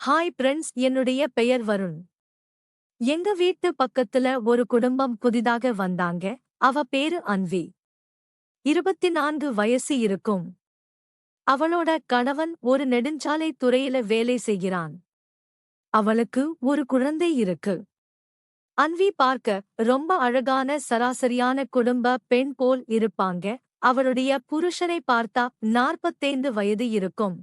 Hi friends, என்னுடைய பெயர் வருண். எங்க வீட்டு பக்கத்துல ஒரு குடும்பம் புதிதாக வந்தாங்க. அவ பேரு அன்வி. 24 வயசு இருக்கும். அவளோட கணவன் ஒரு நெடுஞ்சாலை துறையில வேலை செய்கிறான். அவளுக்கு ஒரு குழந்தை இருக்கு. அன்வி பார்க்க ரொம்ப அழகான சராசரியான குடும்ப பெண் போல் இருப்பாங்க. அவளுடைய புருஷனை பார்த்தா 45 வயது இருக்கும்.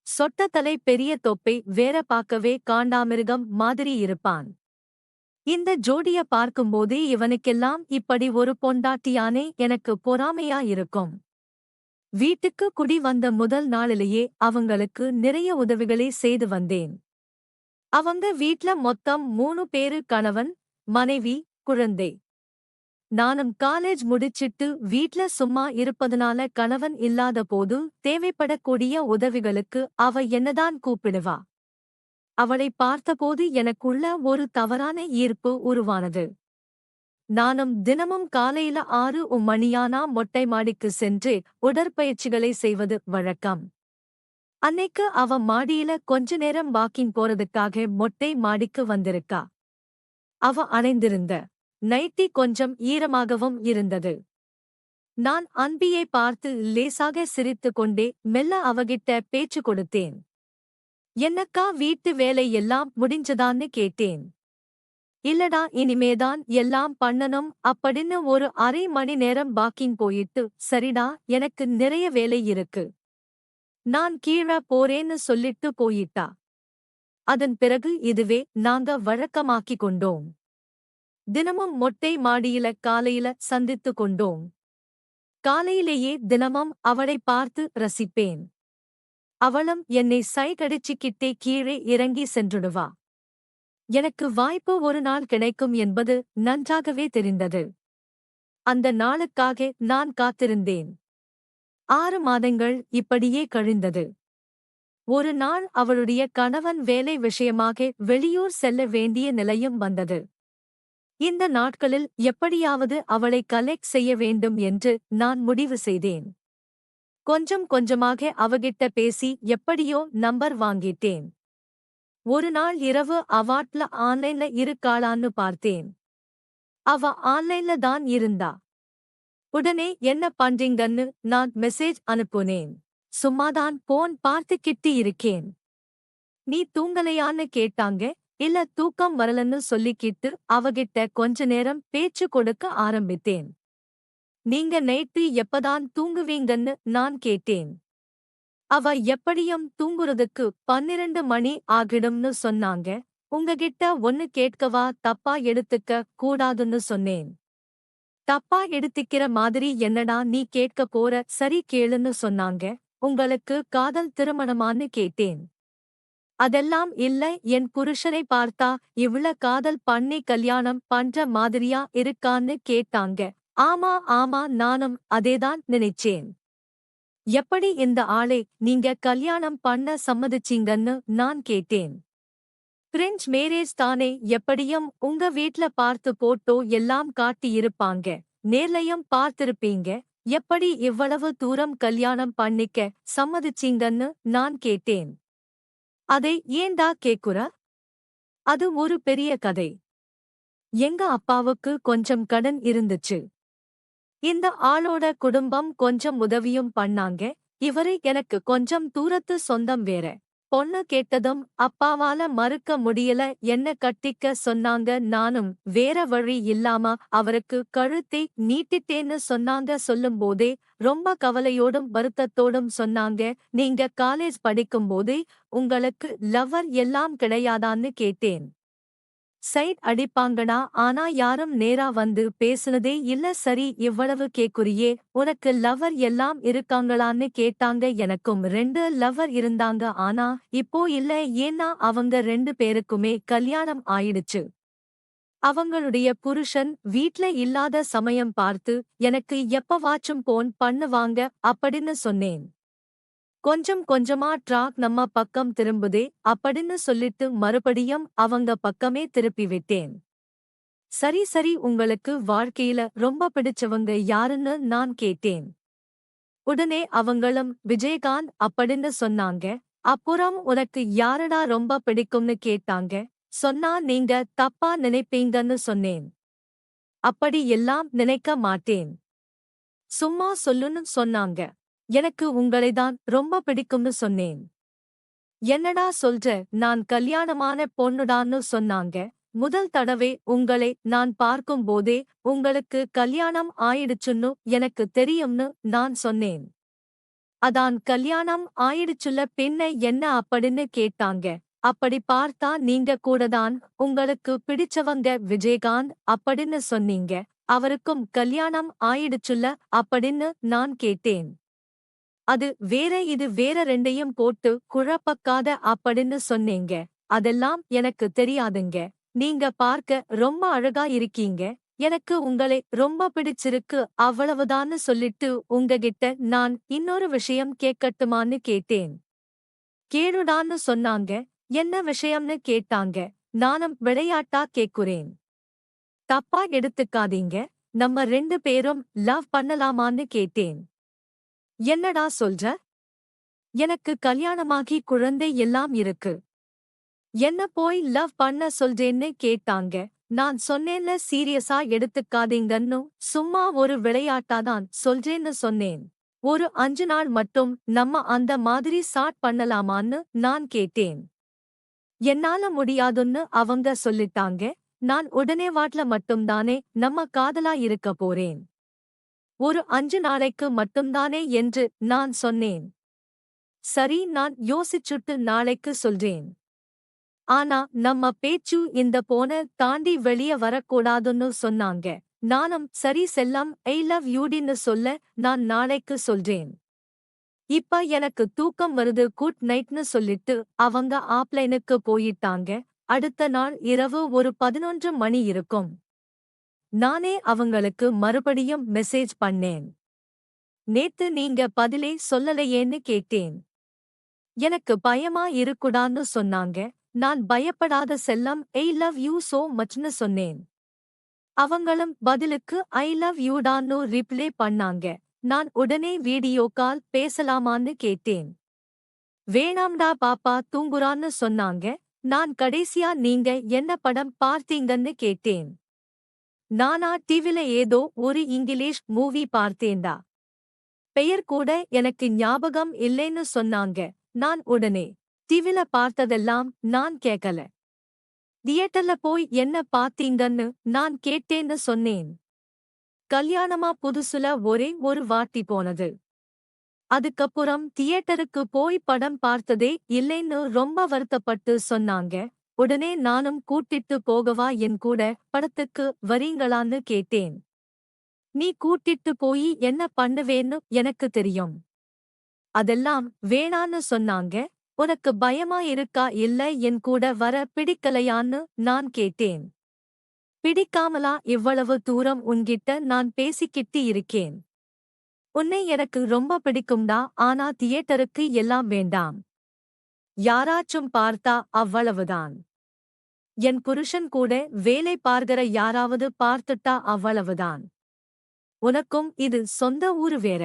சொட்ட தலை, பெரிய தொப்பை, வேற பார்க்கவே காண்டாமிருகம் மாதிரி இருப்பான். இந்த ஜோடிய பார்க்கும்போதே இவனுக்கெல்லாம் இப்படி ஒரு பொண்டாட்டியானே எனக்கு பொறாமையா இருக்கும். வீட்டுக்கு குடி வந்த முதல் நாளிலேயே அவங்களுக்கு நிறைய உதவிகளை செய்து வந்தேன். அவங்க வீட்ல மொத்தம் 3 பேரு: கணவன், மனைவி, குழந்தை. நானும் காலேஜ் முடிச்சிட்டு வீட்ல சும்மா இருப்பதனால கணவன் இல்லாத போது தேவைப்படக்கூடிய உதவிகளுக்கு அவ என்னதான் கூப்பிடுவா. அவளை பார்த்தபோது எனக்குள்ள ஒரு தவறான ஈர்ப்பு உருவானது. நானும் தினமும் காலையில 6 மணியானா மொட்டை மாடிக்கு சென்று உடற்பயிற்சிகளை செய்வது வழக்கம். அன்னைக்கு அவ மாடியில கொஞ்ச நேரம் வாக்கிங் போறதுக்காக மொட்டை மாடிக்கு வந்திருக்கா. அவ அணிந்திருந்த நைட்டி கொஞ்சம் ஈரமாகவும் இருந்தது. நான் அன்பியை பார்த்து லேசாக சிரித்துக் கொண்டே மெல்ல அவகிட்ட பேச்சு கொடுத்தேன். என்னக்கா, வீட்டு வேலை எல்லாம் முடிஞ்சதான்னு கேட்டேன். இல்லடா, இனிமேதான் எல்லாம் பண்ணணும் அப்படின்னு ஒரு அரை மணி நேரம் வாக்கிங் போயிட்டு, சரிடா, எனக்கு நிறைய வேலை இருக்கு, நான் கீழ போறேன்னு சொல்லிட்டு போயிட்டா. அதன் பிறகு இதுவே நாங்க வழக்கமாக்கிக் கொண்டோம். தினமும் மொட்டை மாடியில காலையில சந்தித்து கொண்டோம். காலையிலேயே தினமும் அவளை பார்த்து ரசிப்பேன். அவளும் என்னை சைகடிச்சுக்கிட்டே கீழே இறங்கி சென்றுடுவா. எனக்கு வாய்ப்பு ஒரு நாள் கிடைக்கும் என்பது நன்றாகவே தெரிந்தது. அந்த நாளுக்காக நான் காத்திருந்தேன். 6 மாதங்கள் இப்படியே கழிந்தது. ஒரு நாள் அவளுடைய கணவன் வேலை விஷயமாக வெளியூர் செல்ல வேண்டிய நிலையும் வந்தது. இந்த நாட்களில் எப்படியாவது அவளை கலெக்ட் செய்ய வேண்டும் என்று நான் முடிவு செய்தேன். கொஞ்சம் கொஞ்சமாக அவகிட்ட பேசி எப்படியோ நம்பர் வாங்கிட்டேன். ஒரு நாள் இரவு அவாட்ல ஆன்லைன்ல இருக்காளான்னு பார்த்தேன். அவ ஆன்லைன்ல தான் இருந்தா. உடனே என்ன பண்றீங்கன்னு நான் மெசேஜ் அனுப்புனேன். சும்மாதான் போன் பார்த்துக்கிட்டு இருக்கேன். நீ தூங்கலையான்னு கேட்டாங்க. இல்ல, தூக்கம் வரலன்னு சொல்லிக்கிட்டு அவகிட்ட கொஞ்ச நேரம் பேச்சு கொடுக்க ஆரம்பித்தேன். நீங்க நைட்டு எப்பதான் தூங்குவீங்கன்னு நான் கேட்டேன். அவ எப்படியும் தூங்குறதுக்கு 12 மணி ஆகிடும்னு சொன்னாங்க. உங்ககிட்ட ஒன்னு கேட்கவா, தப்பா எடுத்துக்க கூடாதுன்னு சொன்னேன். தப்பா எடுத்துக்கிற மாதிரி என்னடா நீ கேட்க போற, சரி கேளுன்னு சொன்னாங்க. உங்களுக்கு காதல் திருமணமான்னு கேட்டேன். அதெல்லாம் இல்ல, என் புருஷனை பார்த்தா இவ்ள காதல் பண்ணி கல்யாணம் பண்ற மாதிரியா இருக்கான்னு கேட்டாங்க. ஆமா ஆமா, நானும் அதேதான் நினைச்சேன். எப்படி இந்த ஆளை நீங்க கல்யாணம் பண்ண சம்மதிச்சீங்கன்னு நான் கேட்டேன். பிரெஞ்ச் மேரேஜ் தானே, எப்படியும் உங்க வீட்ல பார்த்து போட்டோ எல்லாம் காட்டி இருப்பாங்க, நேர்லயும் பார்த்திருப்பீங்க, எப்படி இவ்வளவு தூரம் கல்யாணம் பண்ணிக்க சம்மதிச்சீங்கன்னு நான் கேட்டேன். அதை ஏண்டா கேக்குற? அது ஒரு பெரிய கதை. எங்க அப்பாவுக்கு கொஞ்சம் கடன் இருந்துச்சு. இந்த ஆளோட குடும்பம் கொஞ்சம் உதவியும் பண்ணாங்க. இவரு எனக்கு கொஞ்சம் தூரத்து சொந்தம் வேற. பொண்ணு கேட்டதும் அப்பாவால மறுக்க முடியல, என்ன கட்டிக்க சொன்னாங்க. நானும் வேற வழி இல்லாம அவருக்கு கழுத்தை நீட்டிட்டேன்னு சொன்னாங்க. சொல்லும்போதே ரொம்ப கவலையோடும் வருத்தத்தோடும் சொன்னாங்க. நீங்க காலேஜ் படிக்கும்போதே உங்களுக்கு லவ்வர் எல்லாம் கிடையாதான்னு கேட்டேன். சைட் அடிப்பாங்கடா, ஆனா யாரும் நேரா வந்து பேசுனதே இல்ல. சரி, இவ்வளவு கேக்குறியே, உனக்கு லவ்வர் எல்லாம் இருக்காங்களான்னு கேட்டாங்க. எனக்கும் 2 லவ்வர் இருந்தாங்க, ஆனா இப்போ இல்ல. ஏன்னா அவங்க 2 பேருக்குமே கல்யாணம் ஆயிடுச்சு. அவங்களுடைய புருஷன் வீட்ல இல்லாத சமயம் பார்த்து எனக்கு எப்பவாச்சும் போன் பண்ணுவாங்க அப்படின்னு சொன்னேன். கொஞ்சம் கொஞ்சமா ட்ராக் நம்ம பக்கம் திரும்புதே அப்படின்னு சொல்லிட்டு மறுபடியும் அவங்க பக்கமே திருப்பி விட்டேன். சரி சரி, உங்களுக்கு வாழ்க்கையில ரொம்ப பிடிச்சவங்க யாருன்னு நான் கேட்டேன். உடனே அவங்களும் விஜயகாந்த் அப்படின்னு சொன்னாங்க. அப்புறம் உனக்கு யாரடா ரொம்ப பிடிக்கும்னு கேட்டாங்க. சொன்னா நீங்க தப்பா நினைப்பீங்கன்னு சொன்னேன். அப்படி எல்லாம் நினைக்க மாட்டேன். சும்மா சொல்லுன்னு சொன்னாங்க. எனக்கு உங்களைதான் ரொம்ப பிடிக்கும்னு சொன்னேன். என்னடா சொல்ற, நான் கல்யாணமான பொண்ணுடான்னு சொன்னாங்க. முதல் தடவை உங்களை நான் பார்க்கும்போதே உங்களுக்கு கல்யாணம் ஆயிடுச்சுன்னு எனக்கு தெரியும்னு நான் சொன்னேன். அதான் கல்யாணம் ஆயிடுச்சுல பின்ன என்ன அப்படின்னு கேட்டாங்க. அப்படி பார்த்தா நீங்க கூடதான் உங்களுக்கு பிடிச்சவங்க விஜயகாந்த் அப்படின்னு சொன்னீங்க. அவருக்கும் கல்யாணம் ஆயிடுச்சுல அப்படின்னு நான் கேட்டேன். அது வேற இது வேற ரெண்டையும் போட்டு குழப்பக்காத அப்படின்னு சொன்னீங்க. அதெல்லாம் எனக்கு தெரியாதுங்க. நீங்க பார்க்க ரொம்ப அழகா இருக்கீங்க. எனக்கு உங்களை ரொம்ப பிடிச்சிருக்கு அவ்வளவுதான்னு சொல்லிட்டு உங்ககிட்ட நான் இன்னொரு விஷயம் கேட்கட்டுமான்னு கேட்டேன். கேளுடான்னு சொன்னாங்க. என்ன விஷயம்னு கேட்டாங்க. நானும் விளையாட்டா கேக்குறேன். தப்பா எடுத்துக்காதீங்க. நம்ம ரெண்டு பேரும் லவ் பண்ணலாமான்னு கேட்டேன். என்னடா சொல்ற? எனக்கு கல்யாணமாகி குழந்தை எல்லாம் இருக்கு. என்ன போய் லவ் பண்ண சொல்றேன்னு கேட்டாங்க. நான் சொன்னேன்ல சீரியஸா எடுத்துக்காதீங்கன்னு சும்மா ஒரு விளையாட்டாதான் சொல்றேன்னு சொன்னேன். ஒரு 5 நாள் மட்டும் நம்ம அந்த மாதிரி ஸ்டார்ட் பண்ணலாமான்னு நான் கேட்டேன். என்னால முடியாதுன்னு அவங்க சொல்லிட்டாங்க. நான் உடனே வாட்ல மட்டும்தானே நம்ம காதலா இருக்க போறேன். ஒரு 5 நாளைக்கு மட்டும்தானே என்று நான் சொன்னேன். சரி நான் யோசிச்சுட்டு நாளைக்கு சொல்றேன். ஆனா நம்ம பேச்சு இந்த போன தாண்டி வெளிய வரக்கூடாதுன்னு சொன்னாங்க. நானும் சரி செல்லம் ஐ லவ் யூடின்னு சொல்ல நான் நாளைக்கு சொல்றேன். இப்ப எனக்கு தூக்கம் வருது குட் நைட்னு சொல்லிட்டு அவங்க ஆப்லைனுக்கு போயிட்டாங்க. அடுத்த நாள் இரவு ஒரு 11 மணி இருக்கும். நானே அவங்களுக்கு மறுபடியும் மெசேஜ் பண்ணேன். நேத்து நீங்க பதிலே சொல்லலையேன்னு கேட்டேன். எனக்கு பயமா இருக்குடான்னு சொன்னாங்க. நான் பயப்படாத செல்லம் ஐ லவ் யூ சோ மச்னு சொன்னேன். அவங்களும் பதிலுக்கு ஐ லவ் யூடான்னு ரிப்ளே பண்ணாங்க. நான் உடனே வீடியோ கால் பேசலாமான்னு கேட்டேன். வேணாம்டா பாப்பா தூங்குறான்னு சொன்னாங்க. நான் கடைசியா நீங்க என்ன படம் பார்த்தீங்கன்னு கேட்டேன். நானா டிவில ஏதோ ஒரு இங்கிலீஷ் மூவி பார்த்தேன்டா. பெயர் கூட எனக்கு ஞாபகம் இல்லைன்னு சொன்னாங்க. நான் உடனே டிவில பார்த்ததெல்லாம் நான் கேக்கல. தியேட்டர்ல போய் என்ன பார்த்தீங்கன்னு நான் கேட்டேன்னு சொன்னேன். கல்யாணமா புதுசுல ஒரே ஒரு வாட்டி போனது. அதுக்கப்புறம் தியேட்டருக்கு போய் படம் பார்த்ததே இல்லைன்னு ரொம்ப வருத்தப்பட்டு சொன்னாங்க. உடனே நானும் கூட்டிட்டு போகவா என் கூட படத்துக்கு வரீங்களான்னு கேட்டேன். நீ கூட்டிட்டு போய் என்ன பண்ணுவேன்னு எனக்கு தெரியும். அதெல்லாம் வேணான்னு சொன்னாங்க. உனக்கு பயமா இருக்கா இல்ல என் கூட வர பிடிக்கலையான்னு நான் கேட்டேன். பிடிக்காமலா இவ்வளவு தூரம் உன்கிட்ட நான் பேசிக்கிட்டு இருக்கேன். உன்னை எனக்கு ரொம்ப பிடிக்கும்டா ஆனா தியேட்டருக்கு எல்லாம் வேண்டாம். யாராச்சும் பார்த்தா அவ்வளவுதான். என் புருஷன் கூட வேலை பார்க்கிற யாராவது பார்த்துட்டா அவ்வளவுதான். உனக்கும் இது சொந்த ஊரு வேற.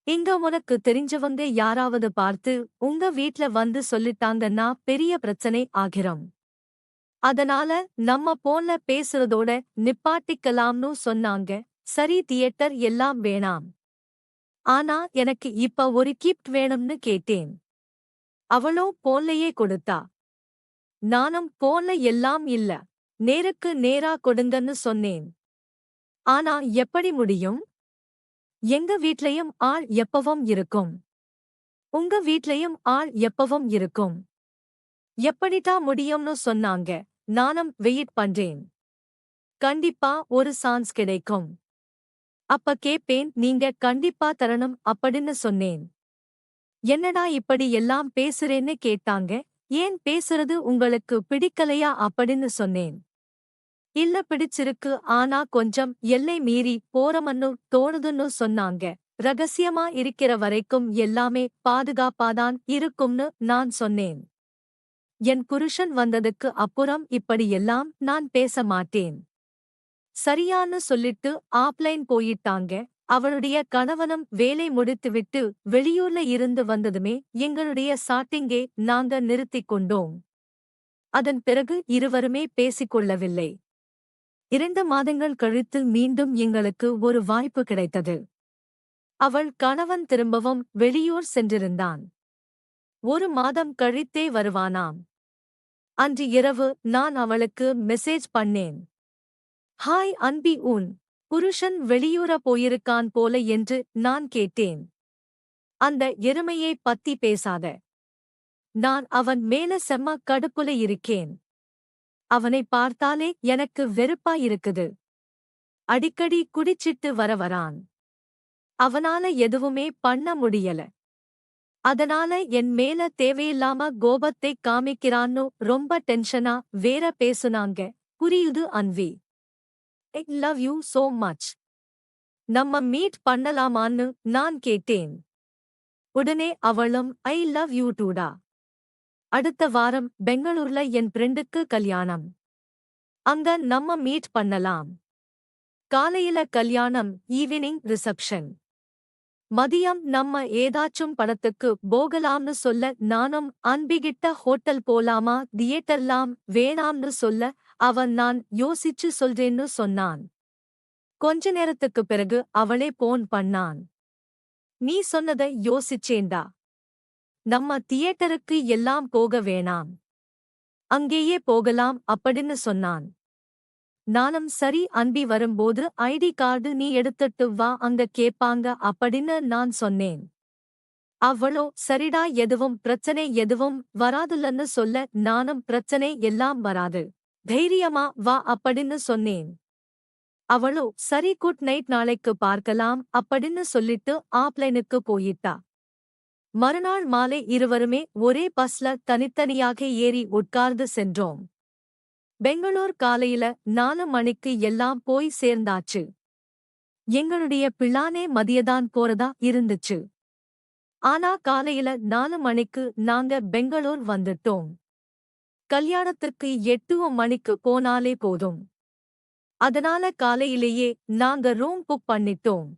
இங்க உனக்கு தெரிஞ்சவங்க யாராவது பார்த்து உங்க வீட்ல வந்து சொல்லிட்டாங்கன்னா பெரிய பிரச்சனை ஆகிரும். அதனால நம்ம போன்ல பேசுறதோட நிப்பாட்டிக்கலாம்னு சொன்னாங்க. சரி தியேட்டர் எல்லாம் வேணாம். ஆனா எனக்கு இப்ப ஒரு கிஃப்ட் வேணும்னு கேட்டேன். அவளோ போன்லயே கொடுத்தா. நானும் போன்ல எல்லாம் இல்ல. நேருக்கு நேரா கொடுங்கன்னு சொன்னேன். ஆனா எப்படி முடியும்? எங்க வீட்லயும் ஆள் எப்பவும் இருக்கும். உங்க வீட்லயும் ஆள் எப்பவும் இருக்கும். எப்படிட்டா முடியும்னு சொன்னாங்க. நானும் வெயிட் பண்றேன். கண்டிப்பா ஒரு சான்ஸ் கிடைக்கும். அப்ப கேப்பேன் நீங்க கண்டிப்பா தரணும் அப்படின்னு சொன்னேன். என்னடா இப்படி எல்லாம் பேசுறேன்னு கேட்டாங்க. ஏன் பேசுறது உங்களுக்கு பிடிக்கலையா அப்படின்னு சொன்னேன். இல்ல பிடிச்சிருக்கு ஆனா கொஞ்சம் எல்லை மீறி போறமன்னு தோணுதுன்னு சொன்னாங்க. ரகசியமா இருக்கிற வரைக்கும் எல்லாமே பாதுகாப்பாதான் இருக்கும்னு நான் சொன்னேன். என் புருஷன் வந்ததுக்கு அப்புறம் இப்படியெல்லாம் நான் பேச மாட்டேன். சரியான்னு சொல்லிட்டு ஆப்லைன் போயிட்டாங்க. அவளுடைய கணவனும் வேலை முடித்துவிட்டு வெளியூர்ல இருந்து வந்ததுமே எங்களுடைய சாட்டிங்கே நாங்க நிறுத்திக் கொண்டோம். அதன் பிறகு இருவருமே பேசிக்கொள்ளவில்லை. 2 மாதங்கள் கழித்து மீண்டும் எங்களுக்கு ஒரு வாய்ப்பு கிடைத்தது. அவள் கணவன் திரும்பவும் வெளியூர் சென்றிருந்தான். 1 மாதம் கழித்தே வருவானாம். அன்று இரவு நான் அவளுக்கு மெசேஜ் பண்ணேன். ஹாய் அன்பி, உன் புருஷன் வெளியூர போயிருக்கான் போல என்று நான் கேட்டேன். அந்த எருமையை பத்தி பேசாத. நான் அவன் மேல செம்ம கடுப்புல இருக்கேன். அவனை பார்த்தாலே எனக்கு வெறுப்பா இருக்குது. அடிக்கடி குடிச்சிட்டு வரான். அவனால எதுவுமே பண்ண முடியல. அதனால என் மேல தேவையில்லாம கோபத்தை காமிக்கிறான்னு ரொம்ப டென்ஷனா வேற பேசுனாங்க. புரியுது Anvi. I love you so much. நம்ம மீட் பண்ணலாமான்னு நான் கேட்டேன். உடனே அவளும் ஐ லவ் யூ டூடா. அடுத்த வாரம் பெங்களூர்ல என் ஃப்ரெண்டுக்கு கல்யாணம். அங்க நம்ம மீட் பண்ணலாம். காலையில கல்யாணம், ஈவினிங் ரிசப்ஷன். மதியம் நம்ம ஏதாச்சும் படத்துக்கு போகலாம்னு சொல்ல நானும் அன்பிகிட்ட ஹோட்டல் போலாமா தியேட்டர்லாம் வேணாம்னு சொல்ல அவன் நான் யோசிச்சு சொல்றேன்னு சொன்னான். கொஞ்ச நேரத்துக்குப் பிறகு அவளே போன் பண்ணான். நீ சொன்னதை யோசிச்சேன்டா. நம்ம தியேட்டருக்கு எல்லாம் போக வேணாம். அங்கேயே போகலாம் அப்படின்னு சொன்னான். நானும் சரி அன்பி, வரும்போது ஐடி கார்டு நீ எடுத்துட்டு வா, அங்க கேப்பாங்க அப்படின்னு நான் சொன்னேன். அவளோ சரிடா, எதுவும் பிரச்சனை எதுவும் வராதுல்லன்னு சொல்ல நானும் பிரச்சனை எல்லாம் வராது, தைரியமா வா அப்படின்னு சொன்னேன். அவளோ சரி குட் நைட், நாளைக்கு பார்க்கலாம் அப்படின்னு சொல்லிட்டு ஆப்லைனுக்கு போயிட்டா. மறுநாள் மாலை இருவருமே ஒரே பஸ்ல தனித்தனியாக ஏறி உட்கார்ந்து சென்றோம். பெங்களூர் காலையில 4 மணிக்கு எல்லாம் போய் சேர்ந்தாச்சு. எங்களுடைய பிளானே மதியதான் போறதா இருந்துச்சு. ஆனா காலையில 4 மணிக்கு நாங்க பெங்களூர் வந்துட்டோம். கல்யாணத்துக்கு 8 மணிக்கு போனாலே போதும். அதனால காலையிலேயே நாங்க ரூம் புக் பண்ணிட்டோம்.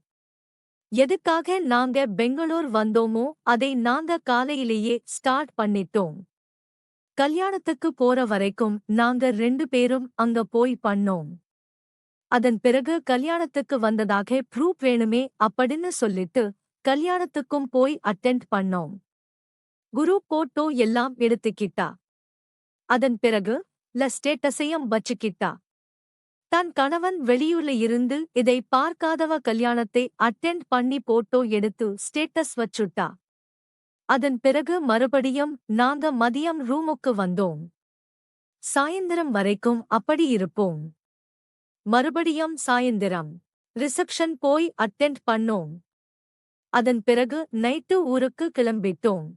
எதுக்காக நாங்க பெங்களூர் வந்தோமோ அதை நாங்க காலையிலேயே ஸ்டார்ட் பண்ணிட்டோம். கல்யாணத்துக்கு போற வரைக்கும் நாங்க 2 பேரும் அங்க போய் பண்ணோம். அதன் பிறகு கல்யாணத்துக்கு வந்ததாக ப்ரூஃப் வேணுமே அப்படின்னு சொல்லிட்டு கல்யாணத்துக்கும் போய் அட்டெண்ட் பண்ணோம். குரூப் போட்டோ எல்லாம் எடுத்துக்கிட்டா. அதன் பிறகு ஸ்டேட்டஸையும் வச்சுக்கிட்டா. தன் கணவன் வெளியூர்ல இருந்து இதை பார்க்காதவ கல்யாணத்தை அட்டெண்ட் பண்ணி போட்டோ எடுத்து ஸ்டேட்டஸ் வச்சுட்டா. அதன் பிறகு மறுபடியும் நாங்க மதியம் ரூமுக்கு வந்தோம். சாயந்திரம் வரைக்கும் அப்படி இருப்போம். மறுபடியும் சாயந்திரம் ரிசப்ஷன் போய் அட்டெண்ட் பண்ணோம். அதன் பிறகு நைட்டு ஊருக்கு கிளம்பிட்டோம்.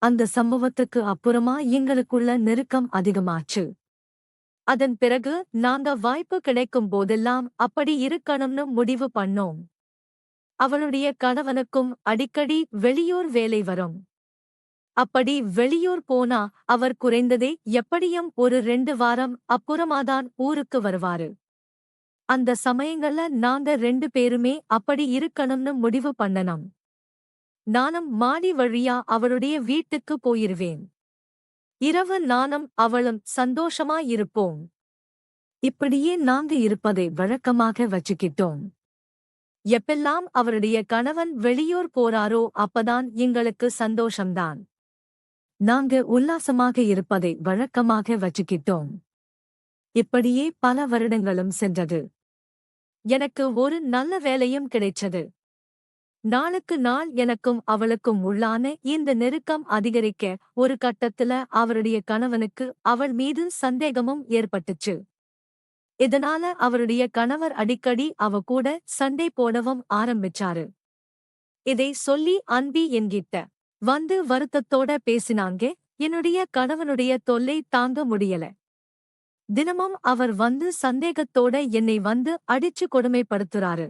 அந்த சம்பவத்துக்கு அப்புறமா எங்களுக்குள்ள நெருக்கம் அதிகமாச்சு. அதன் பிறகு நாங்க வாய்ப்பு கிடைக்கும் போதெல்லாம் அப்படி இருக்கணும்னு முடிவு பண்ணோம். அவளுடைய கணவனுக்கும் அடிக்கடி வெளியூர் வேலை வரும். அப்படி வெளியூர் போனா அவர் குறைந்ததே எப்படியும் ஒரு 2 வாரம் அப்புறமாதான் ஊருக்கு வருவாரு. அந்த சமயங்கள்ல நாங்க 2 பேருமே அப்படி இருக்கணும்னு முடிவு பண்ணணும். நானும் மாடி வழியா அவளுடைய வீட்டுக்கு போயிருவேன். இரவு நானும் அவளும் சந்தோஷமா இருப்போம். இப்படியே நாங்க இருப்பதை வழக்கமாக வச்சுக்கிட்டோம். எப்பெல்லாம் அவருடைய கணவன் வெளியூர் போறாரோ அப்பதான் எங்களுக்கு சந்தோஷம்தான். நாங்க உல்லாசமாக இருப்பதை வழக்கமாக வச்சுக்கிட்டோம். இப்படியே பல வருடங்களும் சென்றது. எனக்கு ஒரு நல்ல வேலையும் கிடைச்சது. நாளுக்கு நாள் எனக்கும் அவளுக்கும் உள்ளான இந்த நெருக்கம் அதிகரிக்க ஒரு கட்டத்துல அவருடைய கணவனுக்கு அவள் மீது சந்தேகமும் ஏற்பட்டுச்சு. இதனால அவருடைய கணவர் அடிக்கடி அவ கூட சண்டை போடவும் ஆரம்பிச்சாரு. இதை சொல்லி அன்பி என்கிட்ட வந்து வருத்தத்தோட பேசினாங்க. என்னுடைய கணவனுடைய தொல்லை தாங்க முடியல. தினமும் அவர் வந்து சந்தேகத்தோட என்னை வந்து அடிச்சு கொடுமைப்படுத்துறாரு.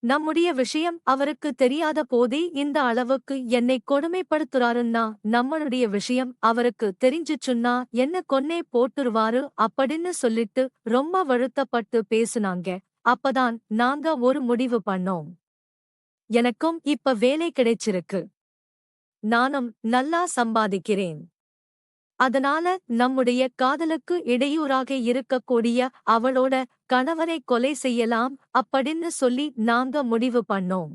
நம்முடைய விஷயம் அவருக்கு தெரியாத போதே இந்த அளவுக்கு என்னை கொடுமைப்படுத்துறாருன்னா நம்மளுடைய விஷயம் அவருக்கு தெரிஞ்சுச்சுன்னா என்ன கொன்னே போட்டுருவாரு அப்படின்னு சொல்லிட்டு ரொம்ப வருத்தப்பட்டு பேசுனாங்க. அப்பதான் நாங்க ஒரு முடிவு பண்ணோம். எனக்கும் இப்ப வேலை கிடைச்சிருக்கு. நானும் நல்லா சம்பாதிக்கிறேன். அதனால நம்முடைய காதலுக்கு இடையூறாக இருக்கக்கூடிய அவளோட கணவரை கொலை செய்யலாம் அப்படின்னு சொல்லி நாங்க முடிவு பண்ணோம்.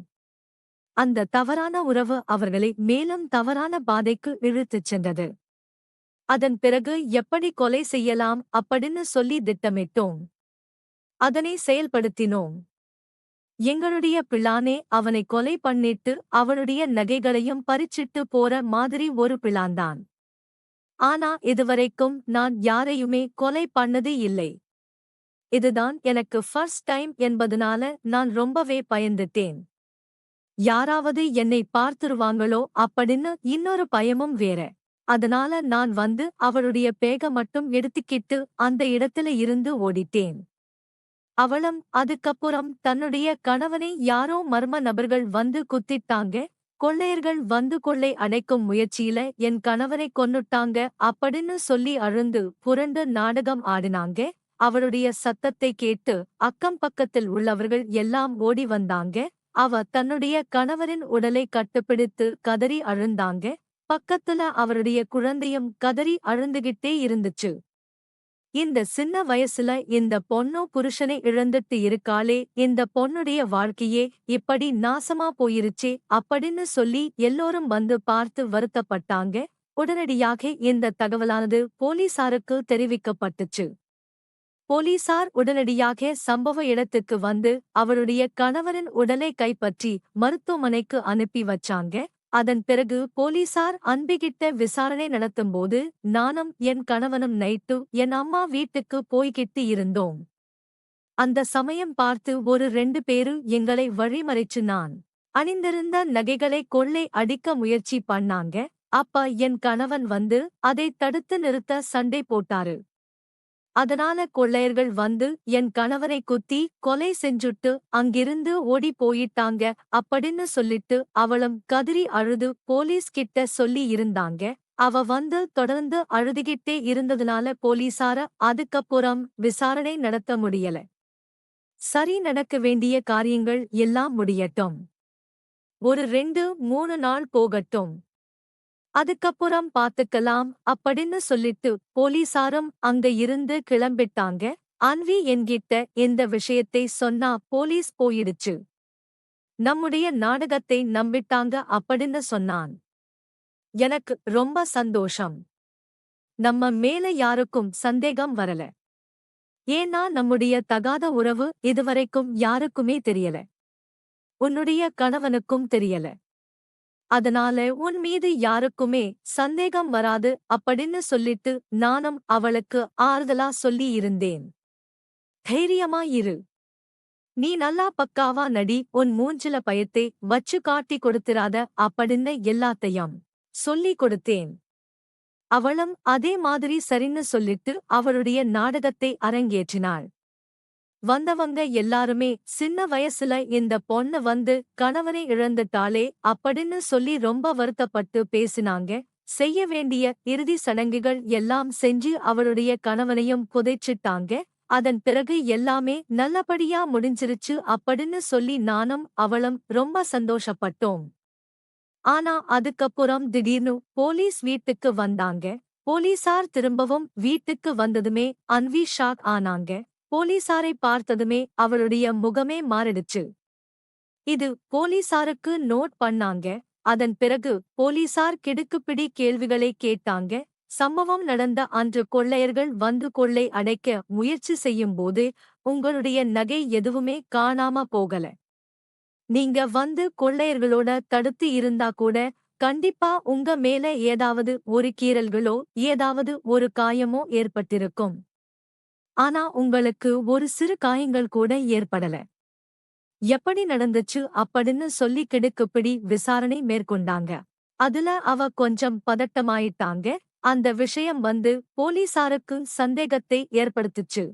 அந்த தவறான உறவு அவர்களை மேலும் தவறான பாதைக்கு இழுத்துச் சென்றது. அதன் பிறகு எப்படி கொலை செய்யலாம் அப்படின்னு சொல்லி திட்டமிட்டோம். அதனை செயல்படுத்தினோம். எங்களுடைய பிளானே அவனை கொலை பண்ணிட்டு அவனுடைய நகைகளையும் பறிச்சிட்டு போற மாதிரி ஒரு பிளான்தான். ஆனா இதுவரைக்கும் நான் யாரையுமே கொலை பண்ணதே இல்லை. இதுதான் எனக்கு ஃபர்ஸ்ட் டைம் என்பதனால நான் ரொம்பவே பயந்துட்டேன். யாராவது என்னை பார்த்துருவாங்களோ அப்படின்னு இன்னொரு பயமும் வேற. அதனால நான் வந்து அவளுடைய பேக மட்டும் எடுத்துக்கிட்டு அந்த இடத்துல இருந்து ஓடிட்டேன். அவளும் அதுக்கப்புறம் தன்னுடைய கணவனை யாரோ மர்ம நபர்கள் வந்து குத்திட்டாங்க, கொள்ளையர்கள் வந்து கொள்ளை அடைக்கும் முயற்சியில என் கணவனை கொன்னுட்டாங்க அப்படின்னு சொல்லி அழுந்து புரண்டு நாடகம் ஆடினாங்க. அவளுடைய சத்தத்தை கேட்டு அக்கம் பக்கத்தில் உள்ளவர்கள் எல்லாம் ஓடி வந்தாங்க. அவ தன்னுடைய கணவரின் உடலை கட்டுப்பிடித்து கதறி அழுந்தாங்க. பக்கத்துல அவருடைய குழந்தையும் கதறி அழுந்துகிட்டே இருந்துச்சு. இந்த சின்ன வயசுல இந்த பொண்ணோ புருஷனை இழந்துட்டு இருக்காளே, இந்த பொண்ணுடைய வாழ்க்கையே இப்படி நாசமா போயிருச்சே அப்படின்னு சொல்லி எல்லோரும் வந்து பார்த்து வருத்தப்பட்டாங்க. உடனடியாக இந்த தகவலானது போலீசாருக்கு தெரிவிக்கப்பட்டுச்சு. போலீசார் உடனடியாக சம்பவ இடத்துக்கு வந்து அவளுடைய கணவரின் உடலை கைப்பற்றி மருத்துவமனைக்கு அனுப்பி வச்சாங்க. அதன் பிறகு போலீசார் அன்பிகிட்ட விசாரணை நடத்தும்போது நானும் என் கணவனும் நைட்டு என் அம்மா வீட்டுக்கு போய்கிட்டு இருந்தோம். அந்த சமயம் பார்த்து ஒரு 2 பேரு எங்களை வழிமறைச்சு நான் அணிந்திருந்த நகைகளை கொள்ளை அடிக்க முயற்சி பண்ணாங்க. அப்ப என் கணவன் வந்து அதை தடுத்து நிறுத்த சண்டை போட்டாரு. அதனால கொள்ளையர்கள் வந்து என் கணவரை குத்தி கொலை செஞ்சுட்டு அங்கிருந்து ஓடி போயிட்டாங்க அப்படின்னு சொல்லிட்டு அவளும் கதறி அழுது போலீஸ் கிட்ட சொல்லி இருந்தாங்க. அவ வந்து தொடர்ந்து அழுதுகிட்டே இருந்ததுனால போலீசார அதுக்கப்புறம் விசாரணை நடத்த முடியல. சரி, நடக்க வேண்டிய காரியங்கள் எல்லாம் முடியட்டும். ஒரு 2-3 நாள் போகட்டும். அதுக்கப்புறம் பாத்துக்கலாம் அப்படின்னு சொல்லிட்டு போலீசாரும் அங்க இருந்து கிளம்பிட்டாங்க. அன்வி என்கிட்ட இந்த விஷயத்தை சொன்னா போலீஸ் போயிடுச்சு, நம்முடைய நாடகத்தை நம்பிட்டாங்க அப்படின்னு சொன்னான். எனக்கு ரொம்ப சந்தோஷம். நம்ம மேல யாருக்கும் சந்தேகம் வரல. ஏன்னா நம்முடைய தகாத உறவு இதுவரைக்கும் யாருக்குமே தெரியல. உன்னுடைய கணவனுக்கும் தெரியல. அதனால உன் மீது யாருக்குமே சந்தேகம் வராது அப்படின்னு சொல்லிட்டு நானும் அவளுக்கு ஆறுதலா சொல்லி இருந்தேன். தைரியமா இரு. நீ நல்லா பக்காவா நடி, உன் மூஞ்சில பயத்தை வச்சு காட்டி கொடுத்திராத அப்படின்னு எல்லாத்தையும் சொல்லி கொடுத்தேன். அவளும் அதே மாதிரி சரின்னு சொல்லிட்டு அவளுடைய நாடகத்தை அரங்கேற்றினாள். வந்தவங்க எல்லாருமே சின்ன வயசுல இந்த பொண்ணு வந்து கணவனை இழந்துட்டாளே அப்படின்னு சொல்லி ரொம்ப வருத்தப்பட்டு பேசினாங்க. செய்ய வேண்டிய இறுதி சடங்குகள் எல்லாம் செஞ்சு அவளுடைய கணவனையும் புதைச்சிட்டாங்க. அதன் பிறகு எல்லாமே நல்லபடியா முடிஞ்சிருச்சு அப்படின்னு சொல்லி நானும் அவளும் ரொம்ப சந்தோஷப்பட்டோம். ஆனா அதுக்கப்புறம் திடீர்னு போலீஸ் வீட்டுக்கு வந்தாங்க. போலீசார் திரும்பவும் வீட்டுக்கு வந்ததுமே அன்வி ஷாக் ஆனாங்க. போலீசாரை பார்த்ததுமே அவளுடைய முகமே மாறிடுச்சு. இது போலீசாருக்கு நோட் பண்ணாங்க. அதன் பிறகு போலீசார் கிடுக்குப்பிடி கேள்விகளை கேட்டாங்க. சம்பவம் நடந்த அன்று கொள்ளையர்கள் வந்து கொள்ளை அடைக்க முயற்சி செய்யும்போது உங்களுடைய நகை எதுவுமே காணாம போகல. நீங்க வந்து கொள்ளையர்களோட தடுத்து இருந்தா கூட கண்டிப்பா உங்க மேல ஏதாவது ஒரு கீறல்களோ ஏதாவது ஒரு காயமோ ஏற்பட்டிருக்கும். ஆனா உங்களுக்கு ஒரு சிறு காயங்கள் கூட ஏற்படல. எப்படி நடந்துச்சு அப்படின்னு சொல்லி கிடுக்குப்பிடி விசாரணை மேற்கொண்டாங்க. அதுல அவ கொஞ்சம் பதட்டமாயிட்டாங்க. அந்த விஷயம் வந்து போலீசாருக்கு சந்தேகத்தை ஏற்படுத்துச்சு.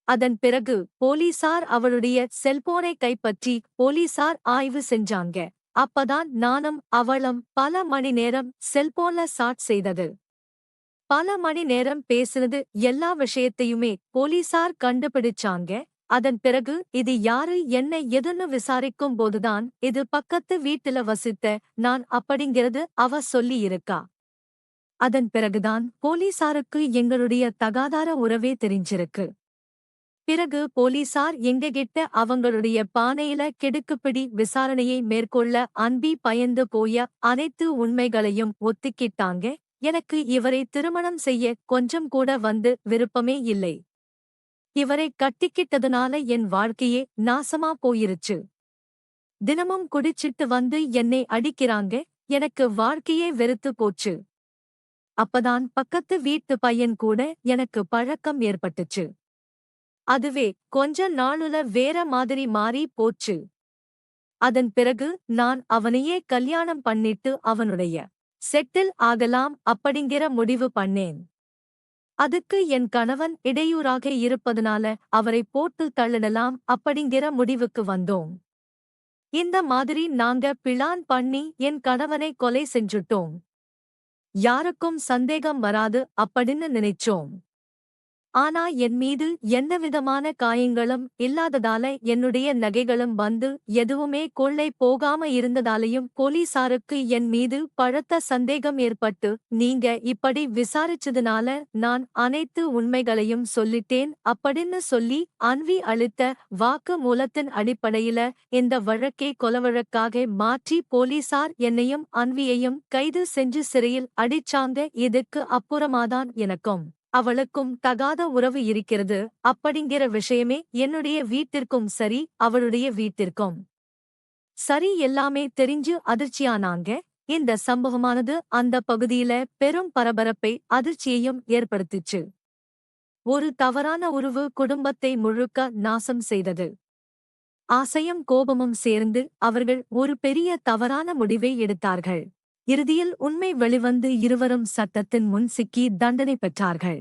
அதன் பிறகு போலீசார் அவளுடைய செல்போனை கைப்பற்றி போலீசார் ஆய்வு செஞ்சாங்க. அப்பதான் நானும் அவளும் பல மணி நேரம் செல்போன்ல சாட் செய்தது. பல மணி நேரம் பேசுனது எல்லா விஷயத்தையுமே போலீசார் கண்டுபிடிச்சாங்க. அதன் பிறகு இது யாரு என்ன எதுன்னு விசாரிக்கும் போதுதான் இது பக்கத்து வீட்டுல வசித்த நான் அப்படிங்கிறது அவ சொல்லி இருக்கா. அதன் பிறகுதான் போலீசாருக்கு எங்களுடைய தகாதார உறவே தெரிஞ்சிருக்கு. பிறகு போலீசார் எங்ககிட்ட அவங்களுடைய பானையில கிடுக்குப்பிடி விசாரணையை மேற்கொள்ள அன்பி பயந்து போய அனைத்து உண்மைகளையும் ஒத்துக்கிட்டாங்க. எனக்கு இவரை திருமணம் செய்ய கொஞ்சம் கூட வந்து விருப்பமே இல்லை. இவரை கட்டிக்கிட்டதுனால என் வாழ்க்கையே நாசமா போயிருச்சு. தினமும் குடிச்சிட்டு வந்து என்னை அடிக்கிறாங்க. எனக்கு வாழ்க்கையே வெறுத்து போச்சு. அப்பதான் பக்கத்து வீட்டு பையன் கூட எனக்கு பழக்கம் ஏற்பட்டுச்சு. அதுவே கொஞ்ச நாளுல வேற மாதிரி மாறி போச்சு. அதன் பிறகு நான் அவனையே கல்யாணம் பண்ணிட்டு அவனுடைய செட்டில் ஆகலாம் அப்படிங்கிற முடிவு பண்ணேன். அதுக்கு என் கணவன் இடையூறாக இருப்பதனால அவரை போட்டு தள்ளிடலாம் அப்படிங்கிற முடிவுக்கு வந்தோம். இந்த மாதிரி நாங்க பிளான் பண்ணி என் கணவனை கொலை செஞ்சுட்டோம். யாருக்கும் சந்தேகம் வராது அப்படின்னு நினைச்சோம். ஆனா என் மீது எந்தவிதமான காயங்களும் இல்லாததால என்னுடைய நகைகளும் வந்து எதுவுமே கொள்ளை போகாம இருந்ததாலையும் போலீசாருக்கு என் மீது பலத்த சந்தேகம் ஏற்பட்டு நீங்க இப்படி விசாரிச்சதுனால நான் அனைத்து உண்மைகளையும் சொல்லிட்டேன் அப்படின்னு சொல்லி அன்வி அளித்த வாக்கு மூலத்தின் அடிப்படையில இந்த வழக்கை கொலவழக்காக மாற்றி போலீசார் என்னையும் அன்வியையும் கைது செஞ்சு சிறையில் அடிச்சாங்க. இதுக்கு அப்புறமாதான் எனக்கும் அவளுக்கும் தகாத உறவு இருக்கிறது அப்படிங்கிற விஷயமே என்னுடைய வீட்டிற்கும் சரி அவளுடைய வீட்டிற்கும் சரி எல்லாமே தெரிஞ்சு அதிர்ச்சியானாங்க. இந்த சம்பவமானது அந்த பகுதியில பெரும் பரபரப்பை அதிர்ச்சியையும் ஏற்படுத்திச்சு. ஒரு தவறான உறவு குடும்பத்தை முழுக்க நாசம் செய்தது. ஆசையும் கோபமும் சேர்ந்து அவர்கள் ஒரு பெரிய தவறான முடிவை எடுத்தார்கள். இறுதியில் உண்மை வெளிவந்து இருவரும் சட்டத்தின் முன் சிக்கி தண்டனை பெற்றார்கள்.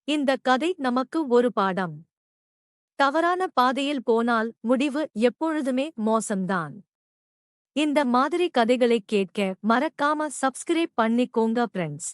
இந்த கதை நமக்கு ஒரு பாடம். தவறான பாதையில் போனால் முடிவு எப்பொழுதுமே மோசம்தான். இந்த மாதிரி கதைகளை கேட்க மறக்காம சப்ஸ்கிரைப் பண்ணிக்கோங்க ஃப்ரெண்ட்ஸ்.